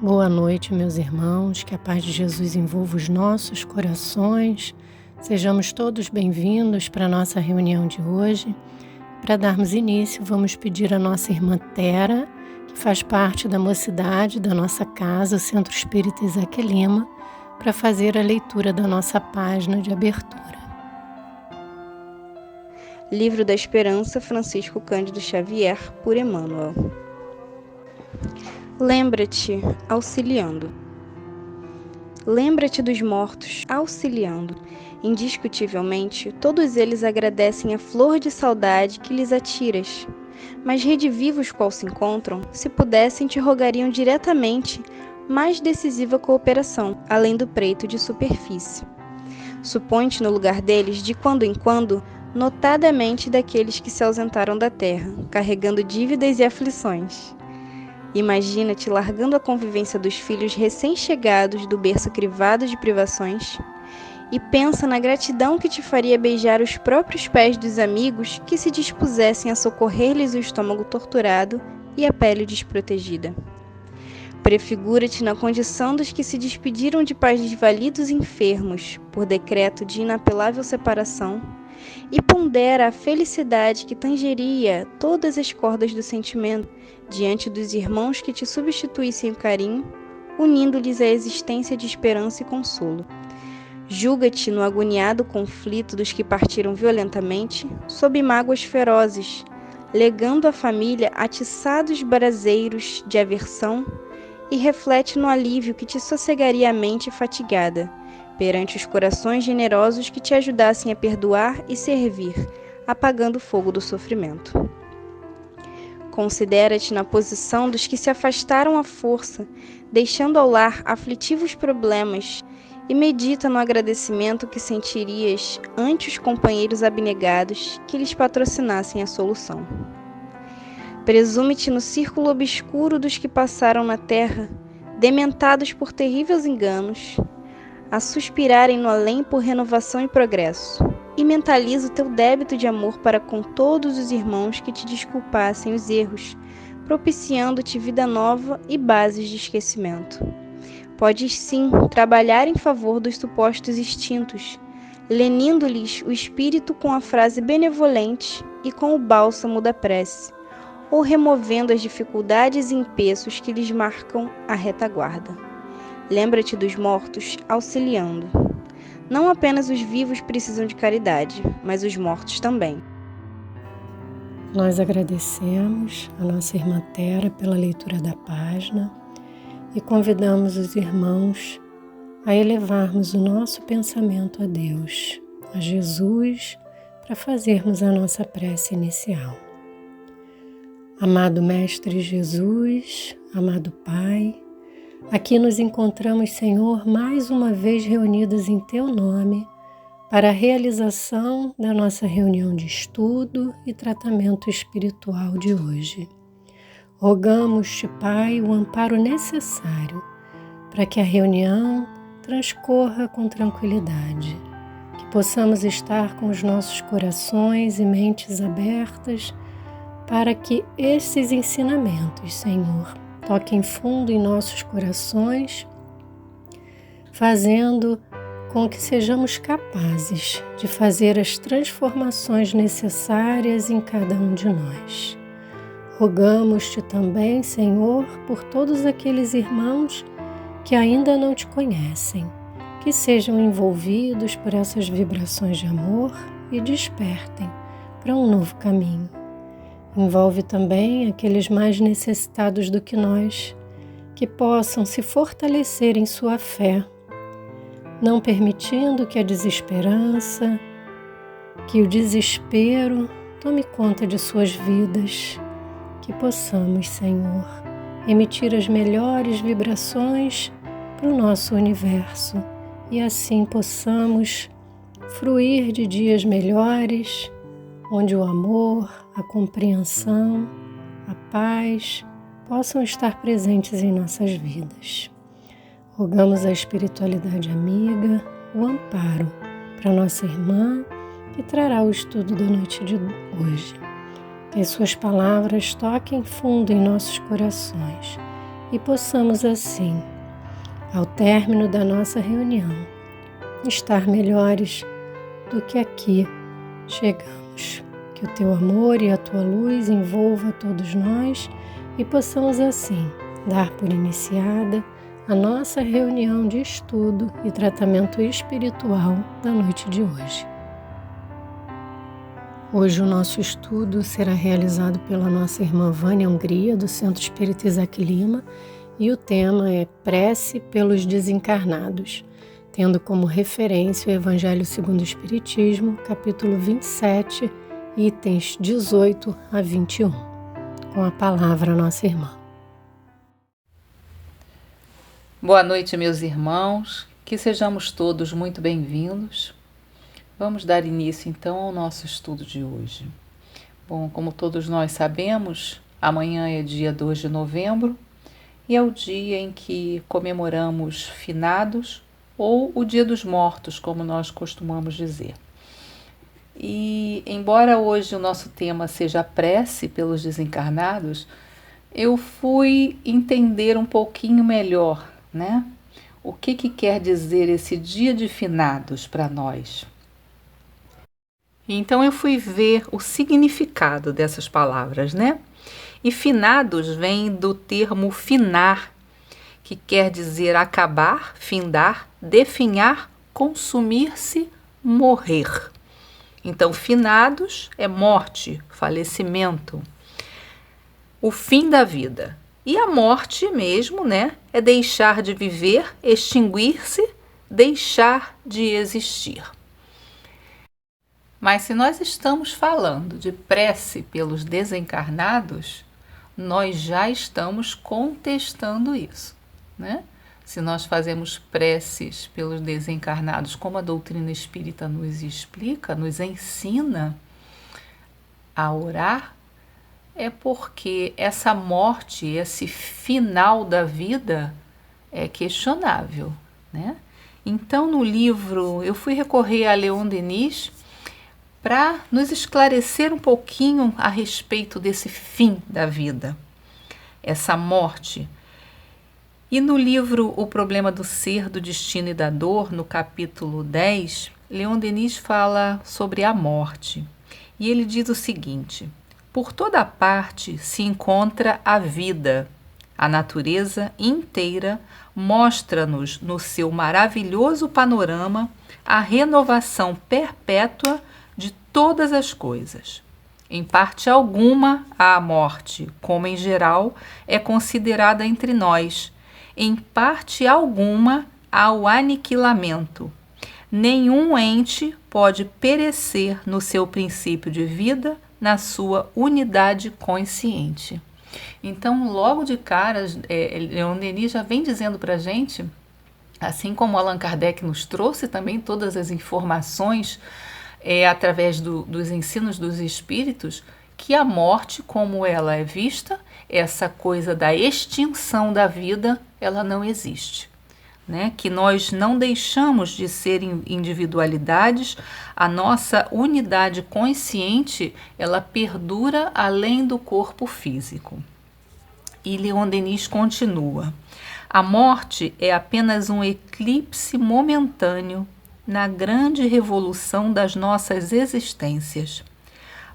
Boa noite, meus irmãos, que a paz de Jesus envolva os nossos corações. Sejamos todos bem-vindos para a nossa reunião de hoje. Para darmos início, vamos pedir a nossa irmã Tera, que faz parte da mocidade da nossa casa, o Centro Espírita Isaac Lima, para fazer a leitura da nossa página de abertura. Livro da Esperança, Francisco Cândido Xavier, por Emmanuel. Lembra-te, auxiliando. Lembra-te dos mortos, auxiliando. Indiscutivelmente, todos eles agradecem a flor de saudade que lhes atiras. Mas redivivos qual se encontram, se pudessem te rogariam diretamente mais decisiva cooperação, além do preito de superfície. Supõe-te no lugar deles, de quando em quando, notadamente daqueles que se ausentaram da terra, carregando dívidas e aflições. Imagina-te largando a convivência dos filhos recém-chegados do berço crivado de privações e pensa na gratidão que te faria beijar os próprios pés dos amigos que se dispusessem a socorrer-lhes o estômago torturado e a pele desprotegida. Prefigura-te na condição dos que se despediram de pais desvalidos e enfermos por decreto de inapelável separação e pondera a felicidade que tangeria todas as cordas do sentimento diante dos irmãos que te substituíssem o carinho, unindo-lhes a existência de esperança e consolo. Julga-te no agoniado conflito dos que partiram violentamente, sob mágoas ferozes, legando à família atiçados braseiros de aversão, e reflete no alívio que te sossegaria a mente fatigada, perante os corações generosos que te ajudassem a perdoar e servir, apagando o fogo do sofrimento. Considera-te na posição dos que se afastaram à força, deixando ao lar aflitivos problemas, e medita no agradecimento que sentirias ante os companheiros abnegados que lhes patrocinassem a solução. Presume-te no círculo obscuro dos que passaram na terra, dementados por terríveis enganos, a suspirarem no além por renovação e progresso, e mentaliza o teu débito de amor para com todos os irmãos que te desculpassem os erros, propiciando-te vida nova e bases de esquecimento. Podes sim trabalhar em favor dos supostos extintos, lenindo-lhes o espírito com a frase benevolente e com o bálsamo da prece, ou removendo as dificuldades e empeços que lhes marcam a retaguarda. Lembra-te dos mortos, auxiliando. Não apenas os vivos precisam de caridade, mas os mortos também. Nós agradecemos a nossa irmã Tera pela leitura da página e convidamos os irmãos a elevarmos o nosso pensamento a Deus, a Jesus, para fazermos a nossa prece inicial. Amado Mestre Jesus, amado Pai, aqui nos encontramos, Senhor, mais uma vez reunidos em Teu nome para a realização da nossa reunião de estudo e tratamento espiritual de hoje. Rogamos-te, Pai, o amparo necessário para que a reunião transcorra com tranquilidade, que possamos estar com os nossos corações e mentes abertas para que esses ensinamentos, Senhor, toquem fundo em nossos corações, fazendo com que sejamos capazes de fazer as transformações necessárias em cada um de nós. Rogamos-te também, Senhor, por todos aqueles irmãos que ainda não te conhecem, que sejam envolvidos por essas vibrações de amor e despertem para um novo caminho. Envolve também aqueles mais necessitados do que nós, que possam se fortalecer em sua fé, não permitindo que a desesperança, que o desespero tome conta de suas vidas, que possamos, Senhor, emitir as melhores vibrações para o nosso universo e assim possamos fruir de dias melhores, onde o amor, a compreensão, a paz possam estar presentes em nossas vidas. Rogamos a espiritualidade amiga, o amparo para nossa irmã que trará o estudo da noite de hoje. Que as suas palavras toquem fundo em nossos corações e possamos assim, ao término da nossa reunião, estar melhores do que aqui chegamos. Que o teu amor e a tua luz envolva todos nós e possamos assim dar por iniciada a nossa reunião de estudo e tratamento espiritual da noite de hoje. Hoje o nosso estudo será realizado pela nossa irmã Vânia Hungria, do Centro Espírita Isaac Lima, e o tema é Prece pelos Desencarnados, tendo como referência o Evangelho segundo o Espiritismo, capítulo 27, itens 18 a 21. Com a palavra, nossa irmã. Boa noite, meus irmãos, que sejamos todos muito bem-vindos. Vamos dar início, então, ao nosso estudo de hoje. Bom, como todos nós sabemos, amanhã é dia 2 de novembro e é o dia em que comemoramos finados ou o Dia dos Mortos, como nós costumamos dizer. E, embora hoje o nosso tema seja a prece pelos desencarnados, eu fui entender um pouquinho melhor, né? O que quer dizer esse Dia de Finados para nós? Então eu fui ver o significado dessas palavras, né? E finados vem do termo finar, que quer dizer acabar, findar, definhar, consumir-se, morrer. Então, finados é morte, falecimento, o fim da vida. E a morte mesmo, né? É deixar de viver, extinguir-se, deixar de existir. Mas se nós estamos falando de prece pelos desencarnados, nós já estamos contestando isso, né? Se nós fazemos preces pelos desencarnados, como a doutrina espírita nos explica, nos ensina a orar, é porque essa morte, esse final da vida é questionável, né? Então, no livro, eu fui recorrer a Leon Denis para nos esclarecer um pouquinho a respeito desse fim da vida, essa morte. E no livro O Problema do Ser, do Destino e da Dor, no capítulo 10, Leon Denis fala sobre a morte. E ele diz o seguinte: por toda parte se encontra a vida. A natureza inteira mostra-nos no seu maravilhoso panorama a renovação perpétua de todas as coisas. Em parte alguma, a morte, como em geral, é considerada entre nós. Em parte alguma, há o aniquilamento. Nenhum ente pode perecer no seu princípio de vida, na sua unidade consciente. Então, logo de cara, Leon Denis já vem dizendo para a gente, assim como Allan Kardec nos trouxe também todas as informações através dos ensinos dos espíritos, que a morte, como ela é vista, essa coisa da extinção da vida, ela não existe, né? Que nós não deixamos de ser individualidades, a nossa unidade consciente, ela perdura além do corpo físico. E Leon Denis continua: a morte é apenas um eclipse momentâneo na grande revolução das nossas existências.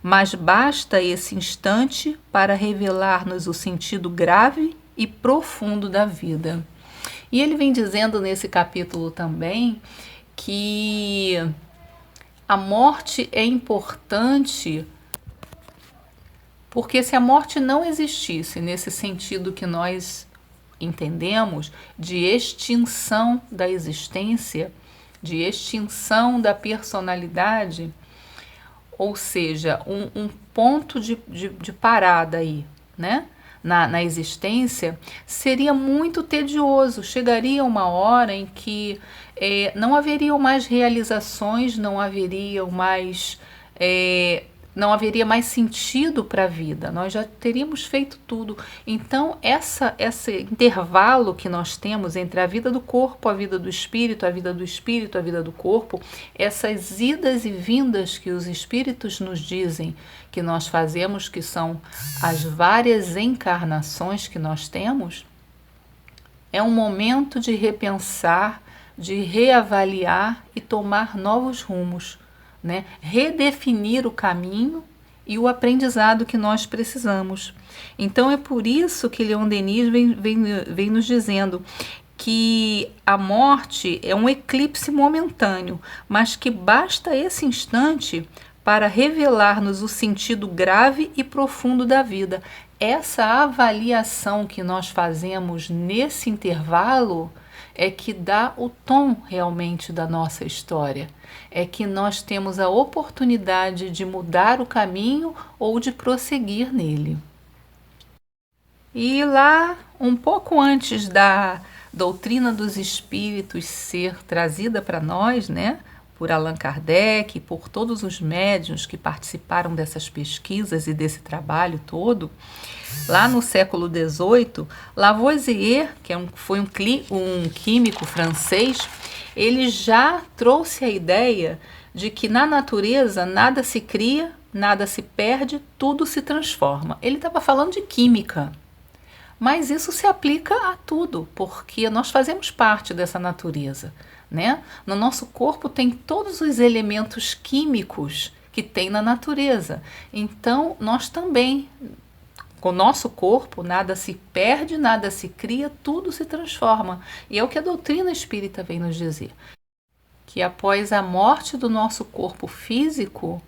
Mas basta esse instante para revelar-nos o sentido grave e profundo da vida. E ele vem dizendo nesse capítulo também que a morte é importante, porque se a morte não existisse nesse sentido que nós entendemos de extinção da existência, de extinção da personalidade, ou seja, um ponto de parada aí, né? Na existência, seria muito tedioso. Chegaria uma hora em que não haveriam mais realizações, não haveria mais sentido para a vida. Nós já teríamos feito tudo. Então, esse intervalo que nós temos entre a vida do corpo, a vida do espírito, a vida do espírito, a vida do corpo, essas idas e vindas que os espíritos nos dizem que nós fazemos, que são as várias encarnações que nós temos, é um momento de repensar, de reavaliar e tomar novos rumos, né? Redefinir o caminho e o aprendizado que nós precisamos. Então é por isso que Leon Denis vem nos dizendo que a morte é um eclipse momentâneo, mas que basta esse instante para revelar-nos o sentido grave e profundo da vida. Essa avaliação que nós fazemos nesse intervalo é que dá o tom realmente da nossa história. É que nós temos a oportunidade de mudar o caminho ou de prosseguir nele. E lá, um pouco antes da doutrina dos espíritos ser trazida para nós, né, por Allan Kardec, por todos os médiuns que participaram dessas pesquisas e desse trabalho todo, lá no século XVIII, Lavoisier, que foi um químico francês, ele já trouxe a ideia de que na natureza nada se cria, nada se perde, tudo se transforma. Ele estava falando de química, mas isso se aplica a tudo, porque nós fazemos parte dessa natureza, né? No nosso corpo tem todos os elementos químicos que tem na natureza. Então, nós também, com o nosso corpo, nada se perde, nada se cria, tudo se transforma. E é o que a doutrina espírita vem nos dizer. Que após a morte do nosso corpo físico,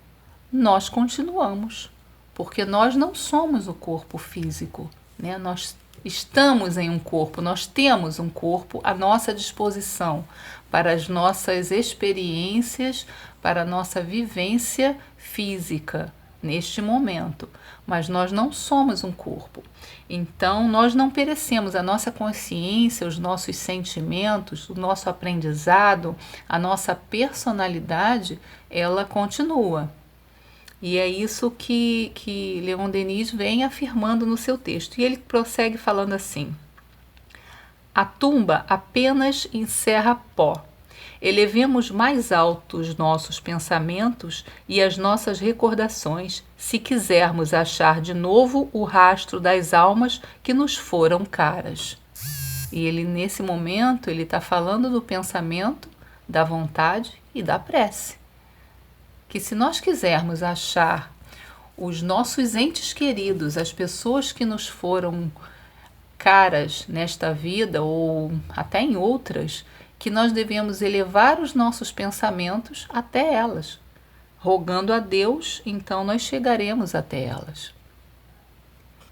nós continuamos. Porque nós não somos o corpo físico, né? Nós estamos em um corpo, nós temos um corpo à nossa disposição para as nossas experiências, para a nossa vivência física neste momento, mas nós não somos um corpo. Então, nós não perecemos. A nossa consciência, os nossos sentimentos, o nosso aprendizado, a nossa personalidade, ela continua. E é isso que Leon Denis vem afirmando no seu texto. E ele prossegue falando assim: a tumba apenas encerra pó. Elevemos mais alto os nossos pensamentos e as nossas recordações, se quisermos achar de novo o rastro das almas que nos foram caras. E ele, nesse momento, ele está falando do pensamento, da vontade e da prece. Que se nós quisermos achar os nossos entes queridos, as pessoas que nos foram caras nesta vida ou até em outras, que nós devemos elevar os nossos pensamentos até elas. Rogando a Deus, então nós chegaremos até elas.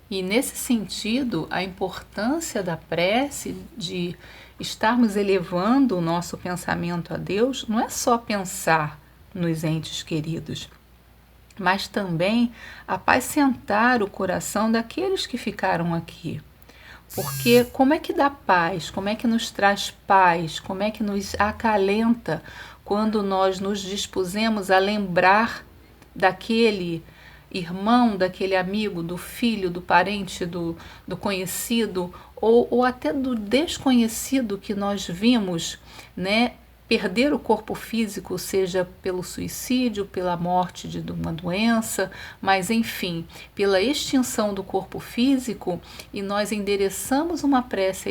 E nesse sentido, a importância da prece, de estarmos elevando o nosso pensamento a Deus, não é só pensar nos entes queridos, mas também apacentar o coração daqueles que ficaram aqui. Porque como é que dá paz, como é que nos traz paz, como é que nos acalenta quando nós nos dispusemos a lembrar daquele irmão, daquele amigo, do filho, do parente, do conhecido ou até do desconhecido que nós vimos, né, perder o corpo físico, seja pelo suicídio, pela morte de uma doença, mas enfim, pela extinção do corpo físico, e nós endereçamos uma prece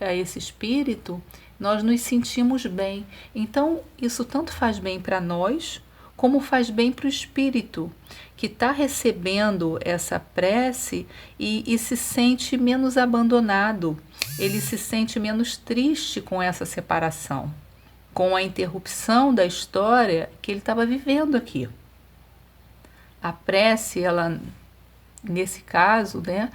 a esse espírito, nós nos sentimos bem. Então, isso tanto faz bem para nós, como faz bem para o espírito, que está recebendo essa prece e se sente menos abandonado, ele se sente menos triste com essa separação, com a interrupção da história que ele estava vivendo aqui. A prece, ela, nesse caso, né,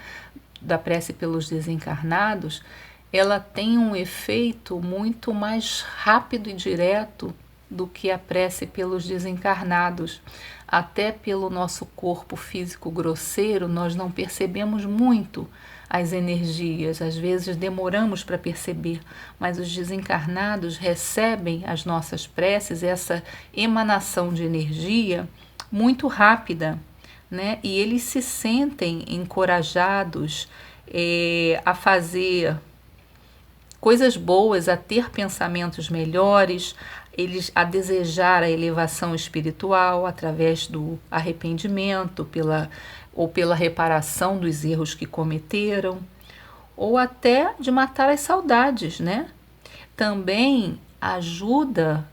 da prece pelos desencarnados, ela tem um efeito muito mais rápido e direto do que a prece pelos desencarnados. Até pelo nosso corpo físico grosseiro, nós não percebemos muito as energias, às vezes demoramos para perceber, mas os desencarnados recebem as nossas preces, essa emanação de energia muito rápida, né? E eles se sentem encorajados a fazer coisas boas, a ter pensamentos melhores, eles a desejar a elevação espiritual através do arrependimento, pela reparação dos erros que cometeram, ou até de matar as saudades, né? Também ajuda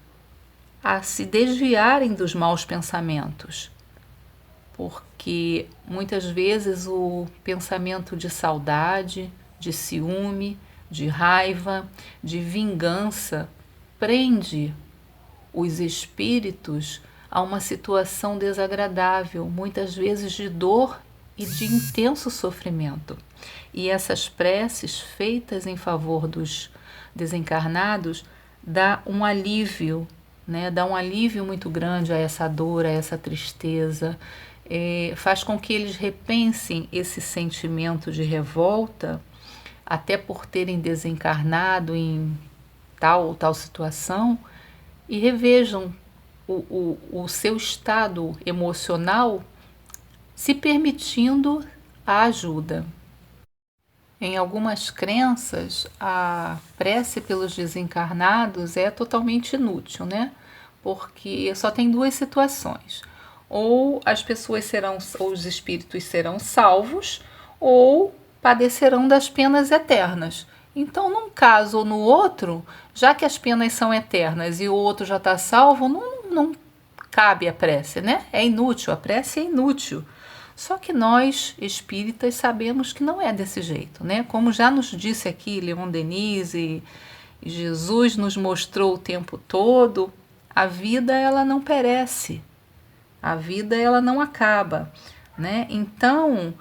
a se desviarem dos maus pensamentos, porque muitas vezes o pensamento de saudade, de ciúme, de raiva, de vingança prende os espíritos a uma situação desagradável, muitas vezes de dor e de intenso sofrimento. E essas preces feitas em favor dos desencarnados dá um alívio, né? Dá um alívio muito grande a essa dor, a essa tristeza, faz com que eles repensem esse sentimento de revolta, até por terem desencarnado em tal ou tal situação, e revejam o seu estado emocional, se permitindo a ajuda. Em algumas crenças, a prece pelos desencarnados é totalmente inútil, né? Porque só tem duas situações. Ou as pessoas serão, ou os espíritos serão salvos, ou padecerão das penas eternas. Então, num caso ou no outro, já que as penas são eternas e o outro já está salvo, não cabe a prece, né? É inútil, a prece é inútil. Só que nós, espíritas, sabemos que não é desse jeito, né? Como já nos disse aqui Leon Denis e Jesus nos mostrou o tempo todo, a vida ela não perece, a vida ela não acaba, né? Então,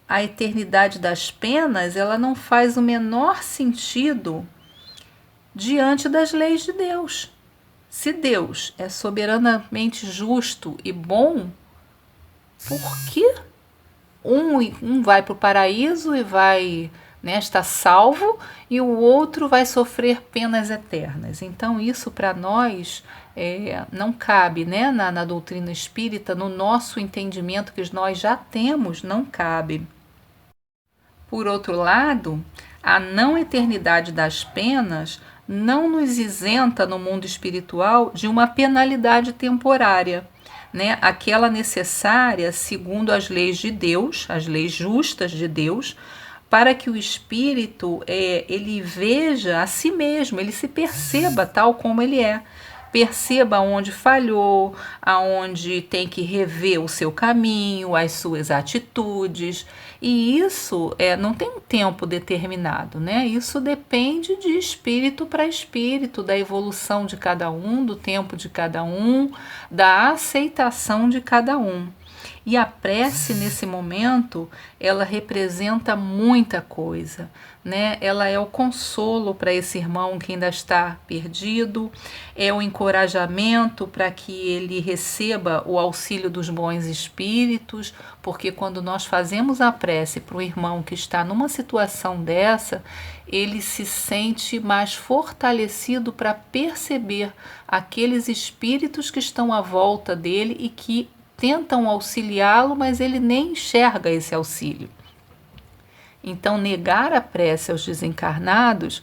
a eternidade das penas, ela não faz o menor sentido diante das leis de Deus. Se Deus é soberanamente justo e bom, por que um vai para o paraíso e vai, né, está salvo, e o outro vai sofrer penas eternas? Então isso para nós não cabe, né, na doutrina espírita, no nosso entendimento que nós já temos, não cabe. Por outro lado, a não eternidade das penas não nos isenta no mundo espiritual de uma penalidade temporária, né? Aquela necessária segundo as leis de Deus, as leis justas de Deus, para que o espírito ele veja a si mesmo, ele se perceba tal como ele é. Perceba onde falhou, aonde tem que rever o seu caminho, as suas atitudes. E isso não tem um tempo determinado, né? Isso depende de espírito para espírito, da evolução de cada um, do tempo de cada um, da aceitação de cada um. E a prece, nesse momento, ela representa muita coisa, né? Ela é o consolo para esse irmão que ainda está perdido, é o encorajamento para que ele receba o auxílio dos bons espíritos, porque quando nós fazemos a prece para o irmão que está numa situação dessa, ele se sente mais fortalecido para perceber aqueles espíritos que estão à volta dele e que tentam auxiliá-lo, mas ele nem enxerga esse auxílio. Então, negar a prece aos desencarnados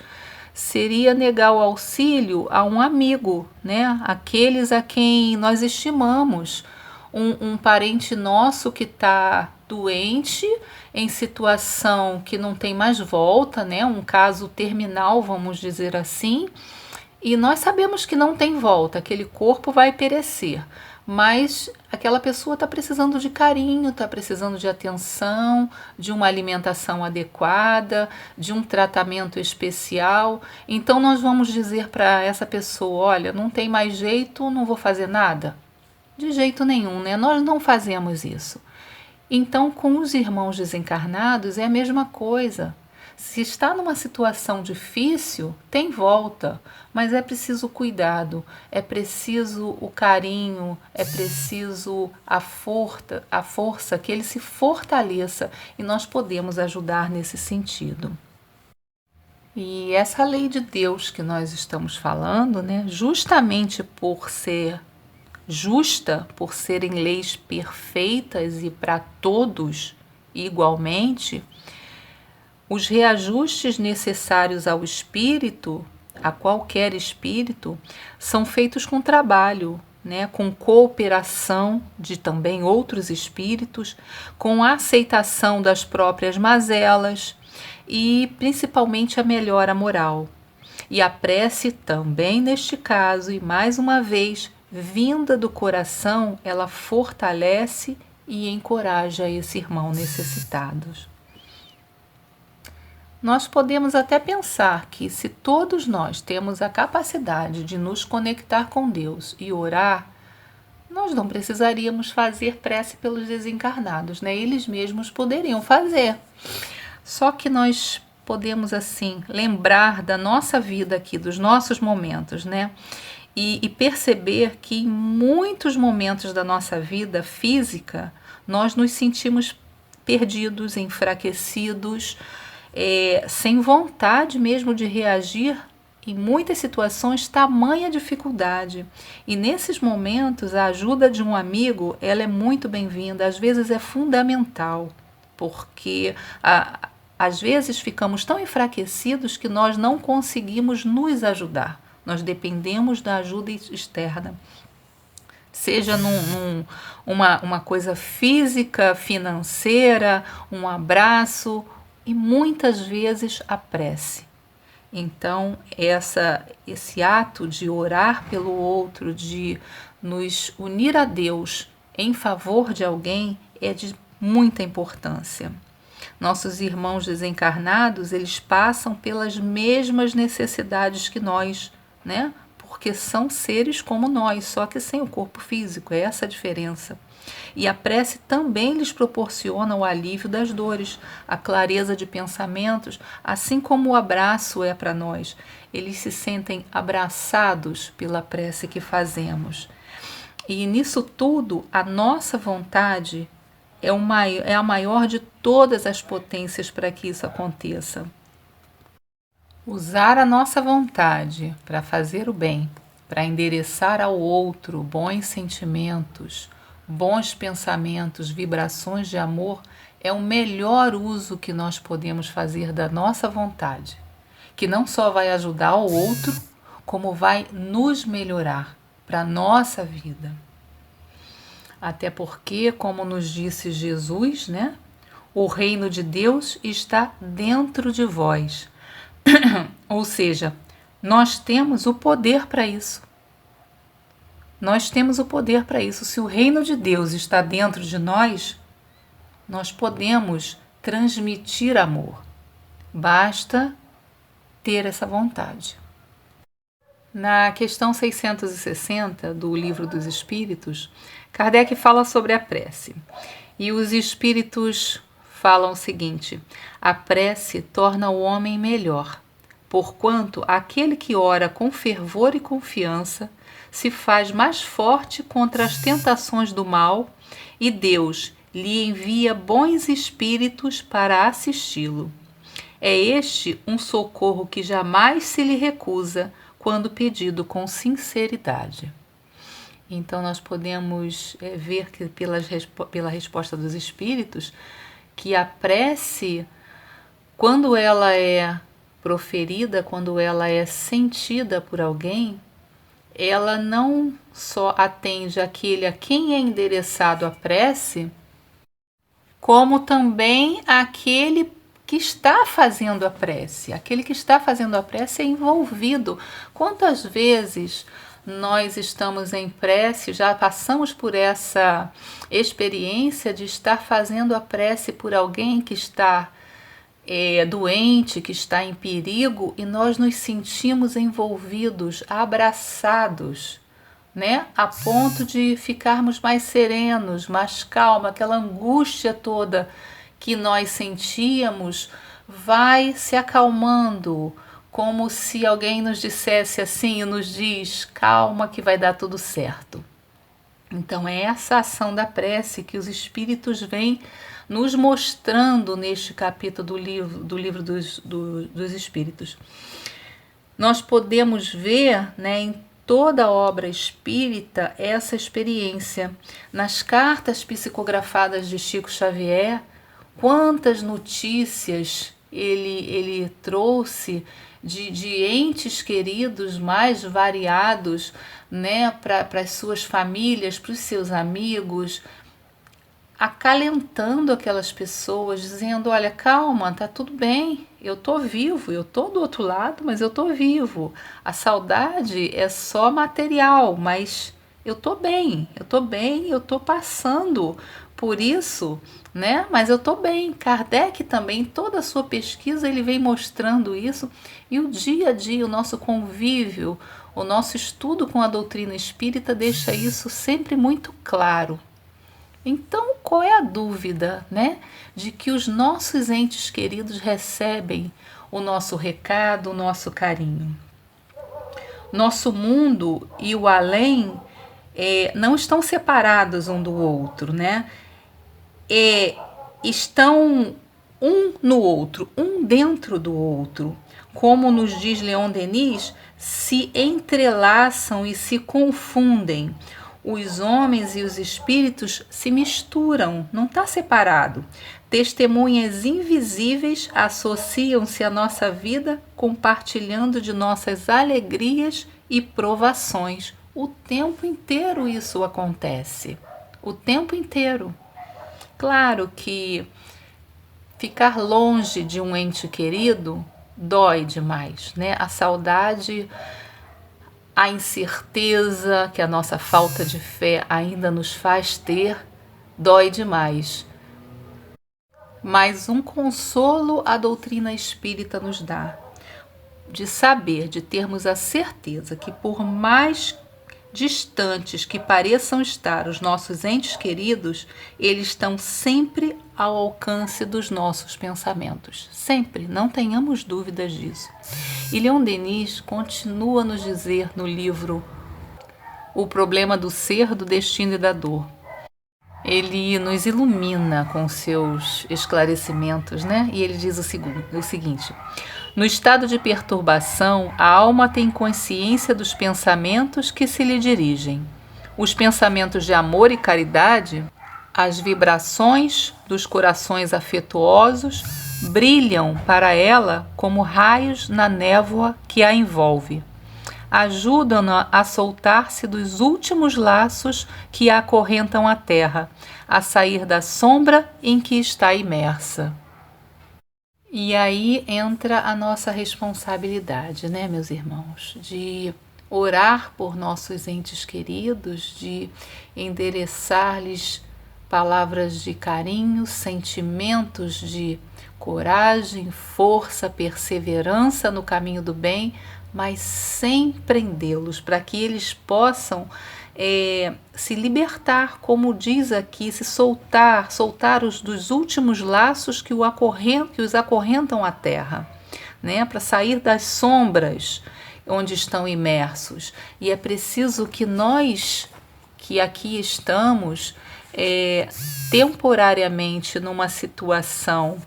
seria negar o auxílio a um amigo, né? Aqueles a quem nós estimamos, um parente nosso que está doente, em situação que não tem mais volta, né? Um caso terminal, vamos dizer assim, e nós sabemos que não tem volta, aquele corpo vai perecer, mas aquela pessoa está precisando de carinho, está precisando de atenção, de uma alimentação adequada, de um tratamento especial. Então nós vamos dizer para essa pessoa: olha, não tem mais jeito, não vou fazer nada? De jeito nenhum, né? Nós não fazemos isso. Então, com os irmãos desencarnados é a mesma coisa. Se está numa situação difícil, tem volta, mas é preciso cuidado, é preciso o carinho, é preciso a força, que ele se fortaleça, e nós podemos ajudar nesse sentido. E essa lei de Deus que nós estamos falando, né, justamente por ser justa, por serem leis perfeitas e para todos igualmente, os reajustes necessários ao espírito, a qualquer espírito, são feitos com trabalho, né, com cooperação de também outros espíritos, com a aceitação das próprias mazelas e principalmente a melhora moral. E a prece também neste caso, e mais uma vez, vinda do coração, ela fortalece e encoraja esse irmão necessitado. Nós podemos até pensar que, se todos nós temos a capacidade de nos conectar com Deus e orar, nós não precisaríamos fazer prece pelos desencarnados, né? Eles mesmos poderiam fazer. Só que nós podemos, assim, lembrar da nossa vida aqui, dos nossos momentos, né? E perceber que em muitos momentos da nossa vida física, nós nos sentimos perdidos, enfraquecidos, sem vontade mesmo de reagir, em muitas situações, tamanha dificuldade. E nesses momentos, a ajuda de um amigo, ela é muito bem-vinda, às vezes é fundamental, porque às vezes ficamos tão enfraquecidos que nós não conseguimos nos ajudar, nós dependemos da ajuda externa. Seja uma coisa física, financeira, um abraço, e muitas vezes a prece. Então, esse ato de orar pelo outro, de nos unir a Deus em favor de alguém, é de muita importância. Nossos irmãos desencarnados, eles passam pelas mesmas necessidades que nós, né? Porque são seres como nós, só que sem o corpo físico, é essa a diferença. E a prece também lhes proporciona o alívio das dores, a clareza de pensamentos, assim como o abraço é para nós. Eles se sentem abraçados pela prece que fazemos. E nisso tudo, a nossa vontade é a maior de todas as potências para que isso aconteça. Usar a nossa vontade para fazer o bem, para endereçar ao outro bons sentimentos, bons pensamentos, vibrações de amor, é o melhor uso que nós podemos fazer da nossa vontade, que não só vai ajudar o outro, como vai nos melhorar para a nossa vida. Até porque, como nos disse Jesus, né? O reino de Deus está dentro de vós. Ou seja, nós temos o poder para isso. Nós temos o poder para isso. Se o reino de Deus está dentro de nós, nós podemos transmitir amor. Basta ter essa vontade. Na questão 660 do Livro dos Espíritos, Kardec fala sobre a prece. E os espíritos falam o seguinte: a prece torna o homem melhor, porquanto aquele que ora com fervor e confiança se faz mais forte contra as tentações do mal, e Deus lhe envia bons espíritos para assisti-lo. É este um socorro que jamais se lhe recusa quando pedido com sinceridade. Então nós podemos ver que pela resposta dos espíritos, que a prece, quando ela é proferida, quando ela é sentida por alguém, ela não só atende aquele a quem é endereçado a prece, como também aquele que está fazendo a prece. Aquele que está fazendo a prece é envolvido. Quantas vezes nós estamos em prece, já passamos por essa experiência de estar fazendo a prece por alguém que está doente, que está em perigo, e nós nos sentimos envolvidos, abraçados, né? A ponto de ficarmos mais serenos, mais calma, aquela angústia toda que nós sentíamos vai se acalmando, como se alguém nos dissesse assim e nos diz: calma que vai dar tudo certo. Então é essa ação da prece que os espíritos vêm nos mostrando neste capítulo do livro dos Espíritos. Nós podemos ver, né, em toda a obra espírita essa experiência. Nas cartas psicografadas de Chico Xavier, quantas notícias ele trouxe de entes queridos mais variados, né, para as suas famílias, para os seus amigos, acalentando aquelas pessoas, dizendo: olha, calma, tá tudo bem, eu tô vivo, eu tô do outro lado, mas eu tô vivo. A saudade é só material, mas eu tô bem, eu tô passando por isso, né? Mas eu tô bem. Kardec também, toda a sua pesquisa, ele vem mostrando isso, e o dia a dia, o nosso convívio, o nosso estudo com a doutrina espírita deixa isso sempre muito claro. Então, qual é a dúvida, né, de que os nossos entes queridos recebem o nosso recado, o nosso carinho? Nosso mundo e o além não estão separados um do outro, né? Estão um no outro, um dentro do outro. Como nos diz Leon Denis, se entrelaçam e se confundem. Os homens e os espíritos se misturam, não está separado. Testemunhas invisíveis associam-se à nossa vida, compartilhando de nossas alegrias e provações. O tempo inteiro isso acontece. O tempo inteiro. Claro que ficar longe de um ente querido dói demais, né? A saudade, a incerteza que a nossa falta de fé ainda nos faz ter, dói demais. Mas um consolo a doutrina espírita nos dá, de saber, de termos a certeza que, por mais distantes que pareçam estar os nossos entes queridos, eles estão sempre ao alcance dos nossos pensamentos. Sempre, não tenhamos dúvidas disso. E Leon Denis continua a nos dizer no livro O Problema do Ser, do Destino e da Dor. Ele nos ilumina com seus esclarecimentos, né? E ele diz o seguinte: no estado de perturbação, a alma tem consciência dos pensamentos que se lhe dirigem. Os pensamentos de amor e caridade, as vibrações dos corações afetuosos, brilham para ela como raios na névoa que a envolve. Ajudam-na a soltar-se dos últimos laços que a acorrentam à terra, a sair da sombra em que está imersa. E aí entra a nossa responsabilidade, né, meus irmãos, de orar por nossos entes queridos, de endereçar-lhes palavras de carinho, sentimentos de coragem, força, perseverança no caminho do bem, mas sem prendê-los, para que eles possam se libertar, como diz aqui, se soltar dos últimos laços que os acorrentam à terra, né? Para sair das sombras onde estão imersos. E é preciso que nós, que aqui estamos, temporariamente numa situação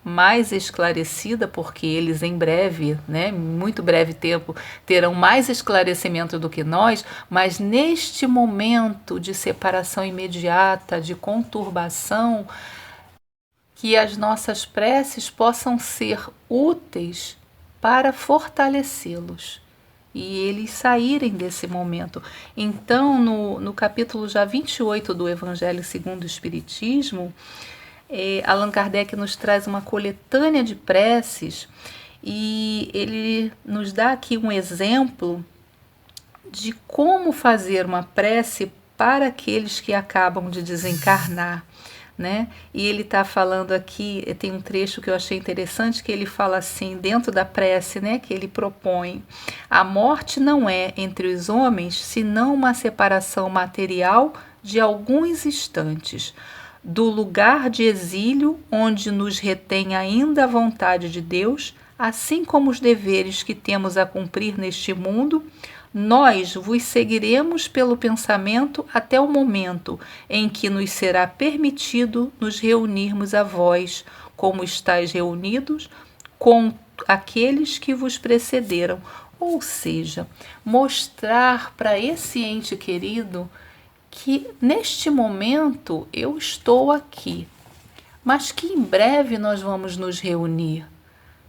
mais esclarecida, porque eles em breve, né, muito breve tempo, terão mais esclarecimento do que nós, mas neste momento de separação imediata, de conturbação, que as nossas preces possam ser úteis para fortalecê-los e eles saírem desse momento. Então, no capítulo já 28 do Evangelho segundo o Espiritismo, Allan Kardec nos traz uma coletânea de preces e ele nos dá aqui um exemplo de como fazer uma prece para aqueles que acabam de desencarnar, né? E ele está falando aqui, tem um trecho que eu achei interessante, que ele fala assim, dentro da prece, né, que ele propõe: a morte não é entre os homens senão uma separação material de alguns instantes, do lugar de exílio onde nos retém ainda a vontade de Deus, assim como os deveres que temos a cumprir neste mundo. Nós vos seguiremos pelo pensamento até o momento em que nos será permitido nos reunirmos a vós, como estáis reunidos, com aqueles que vos precederam. Ou seja, mostrar para esse ente querido que neste momento eu estou aqui, mas que em breve nós vamos nos reunir.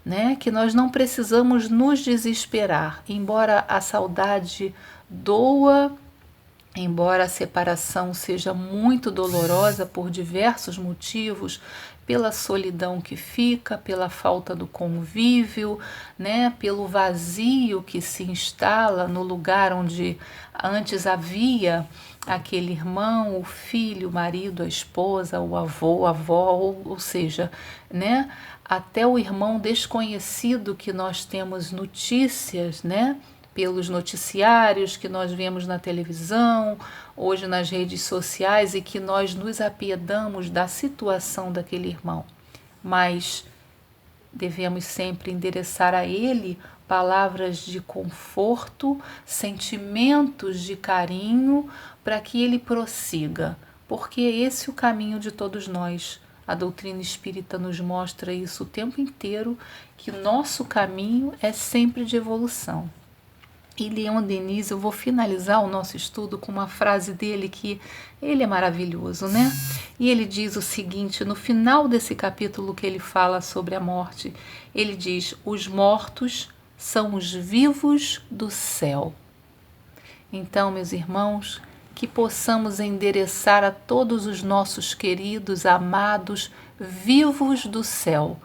Né? Que nós não precisamos nos desesperar, embora a saudade doa, embora a separação seja muito dolorosa por diversos motivos, pela solidão que fica, pela falta do convívio, né? Pelo vazio que se instala no lugar onde antes havia aquele irmão, o filho, o marido, a esposa, o avô, a avó, ou seja, né? Até o irmão desconhecido que nós temos notícias, né? Pelos noticiários que nós vemos na televisão, hoje nas redes sociais, e que nós nos apiedamos da situação daquele irmão. Mas devemos sempre endereçar a ele palavras de conforto, sentimentos de carinho, para que ele prossiga, porque esse é o caminho de todos nós. A doutrina espírita nos mostra isso o tempo inteiro, que o nosso caminho é sempre de evolução. E Leon Denis, eu vou finalizar o nosso estudo com uma frase dele, que ele é maravilhoso, né? E ele diz o seguinte, no final desse capítulo que ele fala sobre a morte, ele diz: os mortos são os vivos do céu. Então, meus irmãos, que possamos endereçar a todos os nossos queridos, amados, vivos do céu,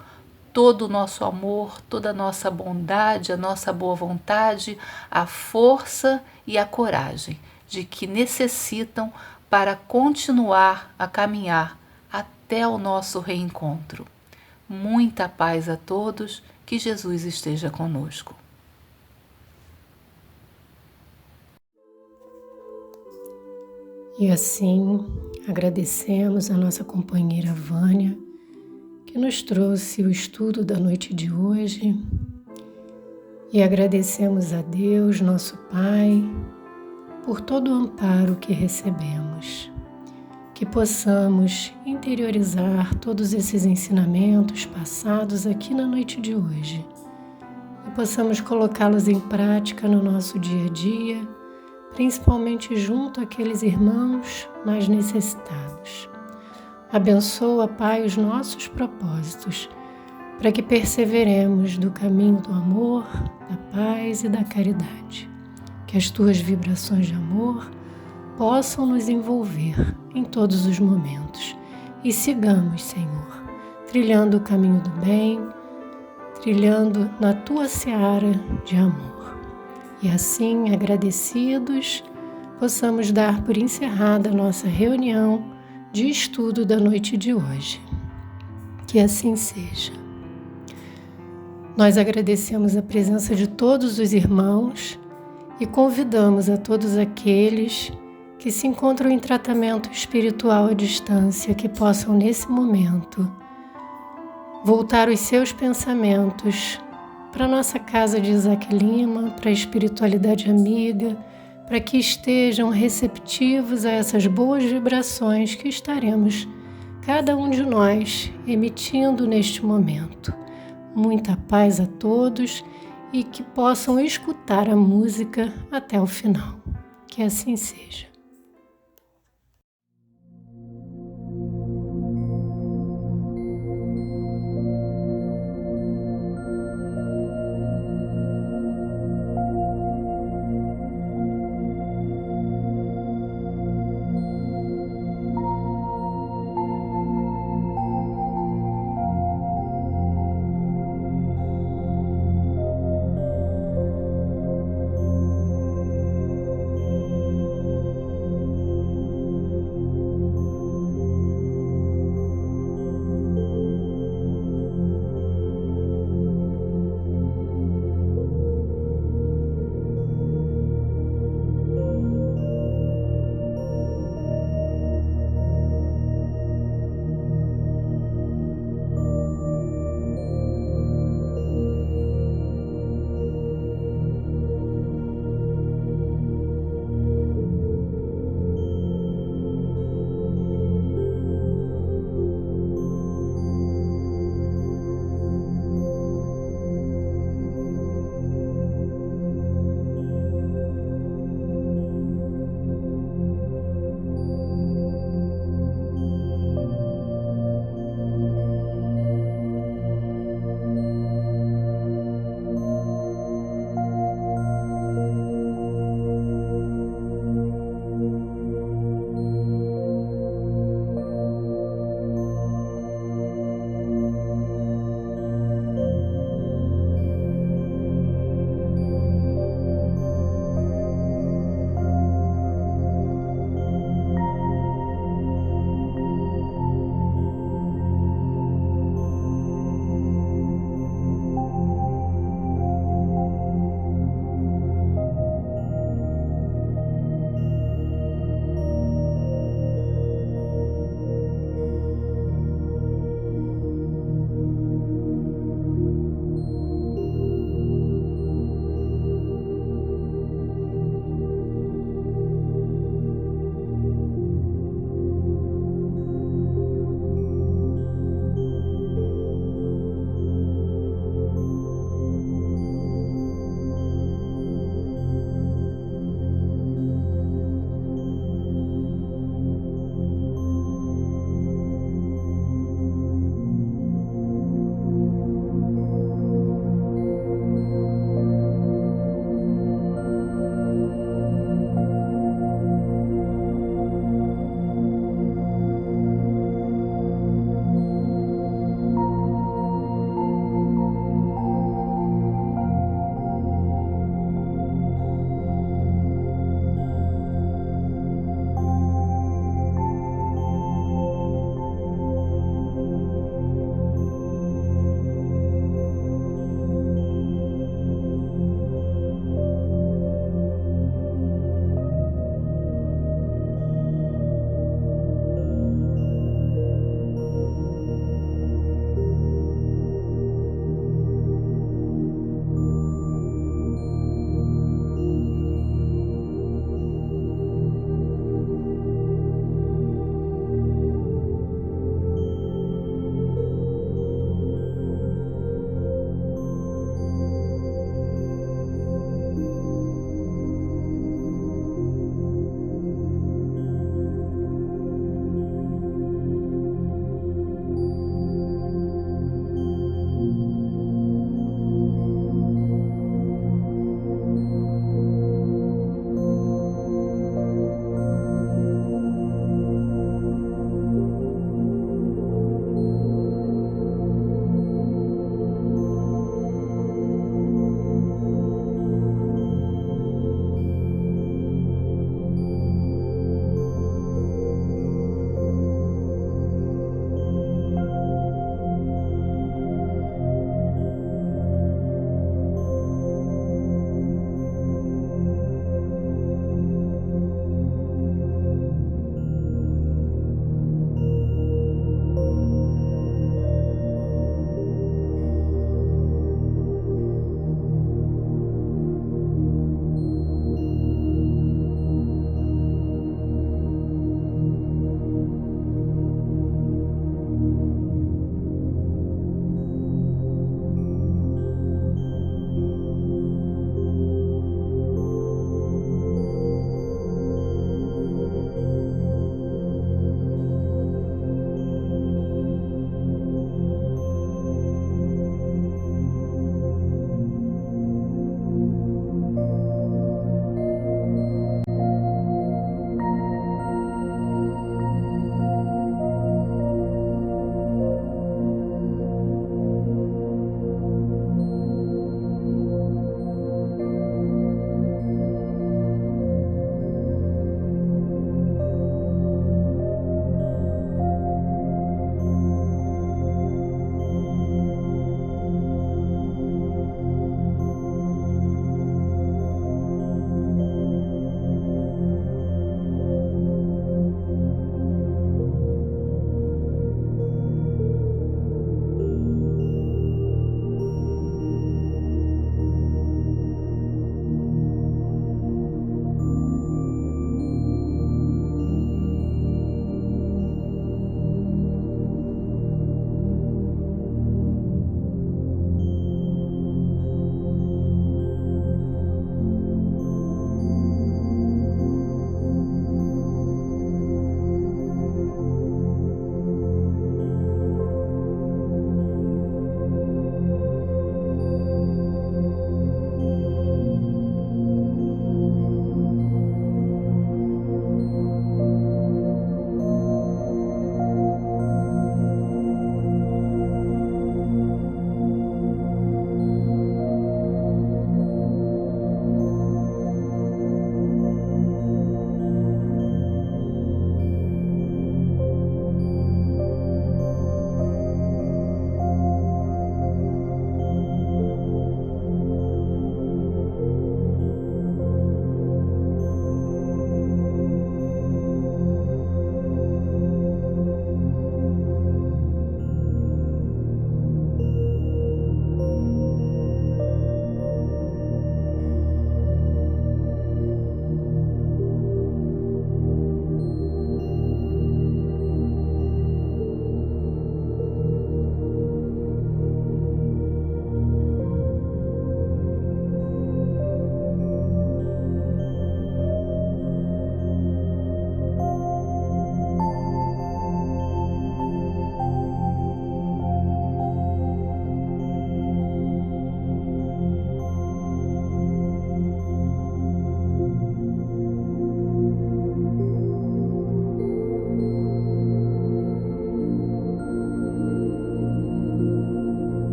todo o nosso amor, toda a nossa bondade, a nossa boa vontade, a força e a coragem de que necessitam para continuar a caminhar até o nosso reencontro. Muita paz a todos, que Jesus esteja conosco. E assim, agradecemos a nossa companheira Vânia, que nos trouxe o estudo da noite de hoje, e agradecemos a Deus, nosso Pai, por todo o amparo que recebemos. Que possamos interiorizar todos esses ensinamentos passados aqui na noite de hoje e possamos colocá-los em prática no nosso dia a dia, principalmente junto àqueles irmãos mais necessitados. Abençoa, Pai, os nossos propósitos, para que perseveremos do caminho do amor, da paz e da caridade. Que as Tuas vibrações de amor possam nos envolver em todos os momentos e sigamos, Senhor, trilhando o caminho do bem, trilhando na Tua seara de amor. E assim, agradecidos, possamos dar por encerrada a nossa reunião de estudo da noite de hoje. Que assim seja. Nós agradecemos a presença de todos os irmãos e convidamos a todos aqueles que se encontram em tratamento espiritual à distância, que possam nesse momento voltar os seus pensamentos para a nossa casa de Isaac Lima, para a espiritualidade amiga, para que estejam receptivos a essas boas vibrações que estaremos, cada um de nós, emitindo neste momento. Muita paz a todos e que possam escutar a música até o final. Que assim seja.